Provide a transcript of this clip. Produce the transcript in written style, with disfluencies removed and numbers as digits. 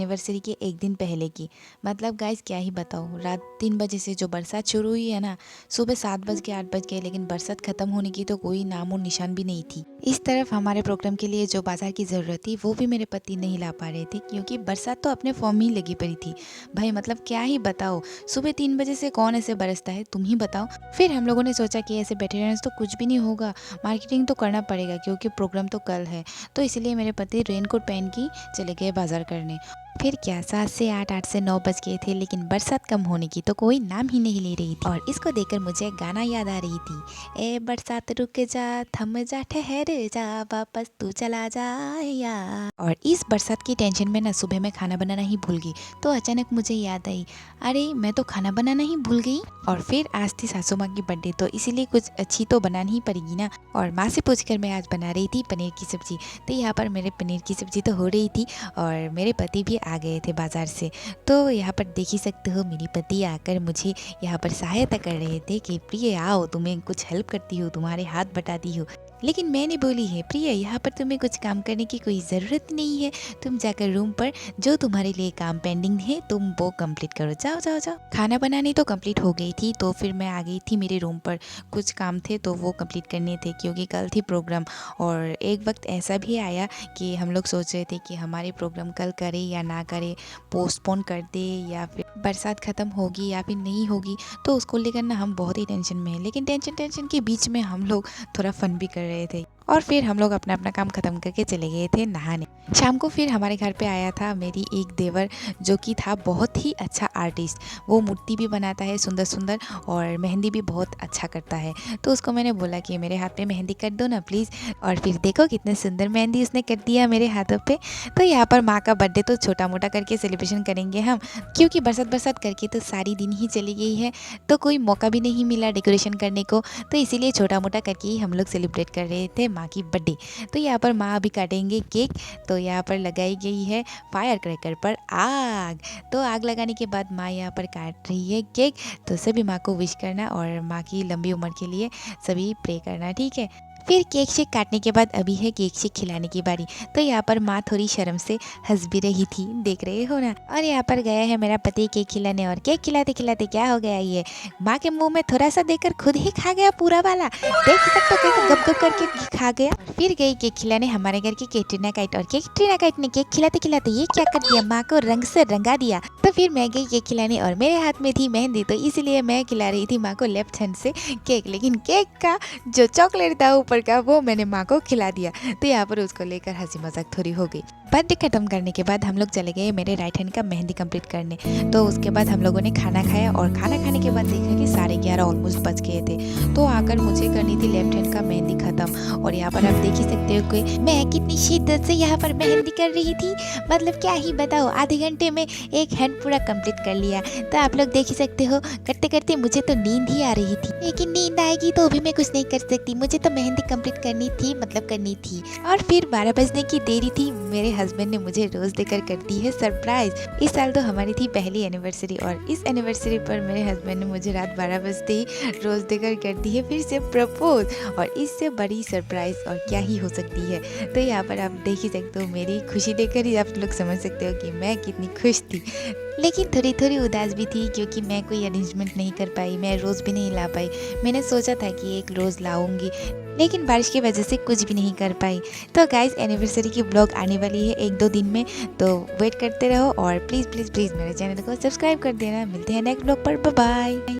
Anniversary के एक दिन पहले की। मतलब गाइस क्या ही बताऊँ, रात 3 बजे से जो बरसात शुरू हुई है ना, सुबह 7 बज के 8 बज गए, लेकिन बरसात ख़त्म होने की तो कोई नामो निशान भी नहीं थी। इस तरफ हमारे प्रोग्राम के लिए जो बाजार की ज़रूरत थी वो भी मेरे पति नहीं ला पा रहे थे, क्योंकि बरसात तो अपने फॉर्म ही लगी पड़ी थी। भाई मतलब क्या ही बताओ, सुबह 3 बजे से कौन ऐसे बरसता है, तुम ही बताओ। फिर हम लोगों ने सोचा कि ऐसे बैठे रहने से तो कुछ भी नहीं होगा, मार्केटिंग तो करना पड़ेगा क्योंकि प्रोग्राम तो कल है। तो इसलिए मेरे पति रेनकोट पहन के चले गए बाजार करने। फिर क्या 7 से 8, 8 से 9 बज गए थे, लेकिन बरसात कम होने की तो कोई नाम ही नहीं ले रही थी। और इसको देखकर मुझे गाना याद आ रही थी, ए बरसात रुक जा, थम जा, ठहर जा, वापस तू चला जा यार। और इस बरसात की टेंशन में ना सुबह मैं खाना बनाना ही भूल गई। तो अचानक मुझे याद आई, अरे मैं तो खाना बनाना ही भूल गई। और फिर आज थी सासू माँ की बर्थडे, तो इसीलिए कुछ अच्छी तो बनानी ही पड़ेगी ना। और माँ से पूछकर मैं आज बना रही थी पनीर की सब्जी। तो यहाँ पर मेरे पनीर की सब्जी तो हो रही थी और मेरे पति भी आ गए थे बाजार से। तो यहाँ पर देख ही सकते हो, मेरे पति आकर मुझे यहाँ पर सहायता कर रहे थे कि प्रिय आओ, तुम्हें कुछ हेल्प करती हूँ, तुम्हारे हाथ बटाती हूँ। लेकिन मैंने बोली है, प्रिय यहाँ पर तुम्हें कुछ काम करने की कोई ज़रूरत नहीं है, तुम जाकर रूम पर जो तुम्हारे लिए काम पेंडिंग है तुम वो कंप्लीट करो, जाओ जाओ जाओ। खाना बनानी तो कंप्लीट हो गई थी, तो फिर मैं आ गई थी मेरे रूम पर। कुछ काम थे तो वो कंप्लीट करने थे, क्योंकि कल थी प्रोग्राम। और एक वक्त ऐसा भी आया कि हम लोग सोच रहे थे कि हमारे प्रोग्राम कल करें या ना करें, पोस्टपोन कर दे या फिर बरसात ख़त्म होगी या फिर नहीं होगी। तो उसको लेकर ना हम बहुत ही टेंशन में हैं, लेकिन टेंशन के बीच में हम लोग थोड़ा फन भी कर रहे थे। और फिर हम लोग अपना अपना काम ख़त्म करके चले गए थे नहाने। शाम को फिर हमारे घर पे आया था मेरी एक देवर, जो कि था बहुत ही अच्छा आर्टिस्ट। वो मूर्ति भी बनाता है सुंदर सुंदर, और मेहंदी भी बहुत अच्छा करता है। तो उसको मैंने बोला कि मेरे हाथ पे मेहंदी कर दो ना प्लीज़। और फिर देखो कितने सुंदर मेहंदी उसने कर दिया मेरे हाथों पे। तो यहाँ पर माँ का बर्थडे तो छोटा मोटा करके सेलिब्रेशन करेंगे हम, क्योंकि बरसात बरसात करके तो सारी दिन ही चली गई है, तो कोई मौका भी नहीं मिला डेकोरेशन करने को। तो इसीलिए छोटा मोटा करके ही हम लोग सेलिब्रेट कर रहे थे माँ की बर्थडे। तो यहाँ पर माँ अभी काटेंगे केक। तो यहाँ पर लगाई गई है फायर क्रैकर पर आग। तो आग लगाने के बाद माँ यहाँ पर काट रही है केक। तो सभी माँ को विश करना और माँ की लंबी उम्र के लिए सभी प्रे करना, ठीक है। फिर केक शेक काटने के बाद अभी है केक शेक खिलाने की बारी। तो यहाँ पर माँ थोड़ी शर्म से हंस भी रही थी, देख रहे हो ना। और यहाँ पर गया है मेरा पति केक खिलाने, और केक खिलाते खिलाते क्या हो गया, ये माँ के मुंह में थोड़ा सा देकर खुद ही खा गया पूरा वाला। देख सकते हो कैसे गप गप करके खा गया। फिर गई केक खिलाने हमारे घर की कैटरीना काइट, और कैटरीना काइट ने केक खिलाते खिलाते ये क्या कर दिया, माँ को रंग से रंगा दिया। तो फिर मैं गई केक खिलाने, और मेरे हाथ में थी मेहंदी, तो इसलिए मैं खिला रही थी माँ को लेफ्ट हैंड से केक। लेकिन केक का जो चॉकलेट था ऊपर का, वो मैंने माँ को खिला दिया। तो यहाँ पर उसको लेकर हंसी मजाक थोड़ी हो गई। बर्थडे खत्म करने के बाद हम लोग चले गए मेरे राइट हैंड का मेहंदी कंप्लीट करने। तो उसके बाद हम लोगों ने खाना खाया, और खाना खाने के बाद देखा कि 11:30 ऑलमोस्ट बज गए थे। तो आकर मुझे करनी थी लेफ्ट हैंड का मेहंदी खत्म। और यहाँ पर आप देख ही सकते हो कि मैं कितनी शिद्दत से यहाँ पर मेहंदी कर रही थी। मतलब क्या ही बताओ, आधे घंटे में एक हैंड पूरा कंप्लीट कर लिया। तो आप लोग देख ही सकते हो, करते करते मुझे तो नींद ही आ रही थी। लेकिन नींद आएगी तो भी मैं कुछ नहीं कर सकती, मुझे तो मेहंदी कंप्लीट करनी थी, मतलब करनी थी। और फिर 12 बजने की देरी थी, मेरे हस्बैंड ने मुझे रोज देकर कर दी है सरप्राइज। इस साल तो हमारी थी पहली एनिवर्सरी, और इस एनिवर्सरी पर मेरे हस्बैंड ने मुझे रात 12 बजते ही रोज देकर कर दी है फिर से प्रपोज। और इससे बड़ी सरप्राइज और क्या ही हो सकती है। तो यहाँ पर आप देख ही सकते हो, मेरी खुशी देखकर ही आप लोग समझ सकते हो कि मैं कितनी खुश थी। लेकिन थोड़ी थोड़ी उदास भी थी, क्योंकि मैं कोई अरेंजमेंट नहीं कर पाई, मैं रोज़ भी नहीं ला पाई। मैंने सोचा था कि एक रोज़ लाऊंगी, लेकिन बारिश की वजह से कुछ भी नहीं कर पाई। तो गाइस, एनिवर्सरी की ब्लॉग आने वाली है 1-2 दिन में, तो वेट करते रहो। और प्लीज़ प्लीज़ प्लीज़ मेरे चैनल को सब्सक्राइब कर देना। मिलते हैं नेक्स्ट ब्लॉग पर, बाय बाय।